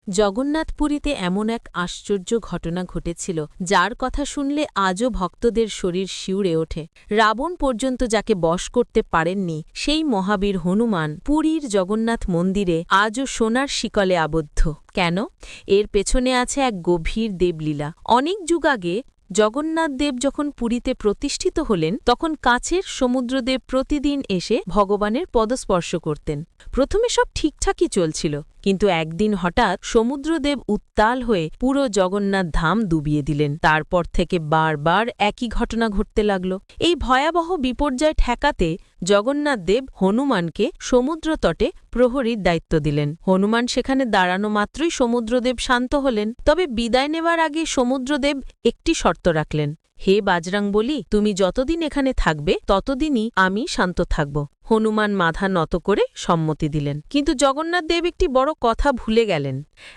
জগন্নাথপুরীতে এমন এক আশ্চর্য ঘটনা ঘটেছিল যার কথা শুনলে আজও ভক্তদের শরীর শিউরে ওঠে। রাবণ পর্যন্ত যাকে বশ করতে পারেননি সেই মহাবীর হনুমান পুরীর জগন্নাথ মন্দিরে আজও সোনার শিকলে আবদ্ধ। কেন? এর পেছনে আছে এক গভীর দেবলীলা। অনেক যুগ আগে জগন্নাথ দেব যখন পুরীতে প্রতিষ্ঠিত হলেন তখন কাছের সমুদ্রদেব প্রতিদিন এসে ভগবানের পদস্পর্শ করতেন। প্রথমে সব ঠিকঠাকই চলছিল, কিন্তু একদিন হঠাৎ সমুদ্রদেব উত্তাল হয়ে পুরো জগন্নাথ ধাম ডুবিয়ে দিলেন। তারপর থেকে বারবার একই ঘটনা ঘটতে লাগল। এই ভয়াবহ বিপর্যয় ঠেকাতে জগন্নাথ দেব হনুমানকে সমুদ্রতটে প্রহরীর দায়িত্ব দিলেন। হনুমান সেখানে দাঁড়ানো মাত্রই সমুদ্রদেব শান্ত হলেন। তবে বিদায় নেবার আগে সমুদ্রদেব একটি শর্ত রাখলেন, হে বাজরাংবলী, তুমি যতদিন এখানে থাকবে ততদিনই আমি শান্ত থাকব। হনুমান মাথা নত করে সম্মতি দিলেন। কিন্তু জগন্নাথ দেব একটি বড় কথা ভুলে গেলেন।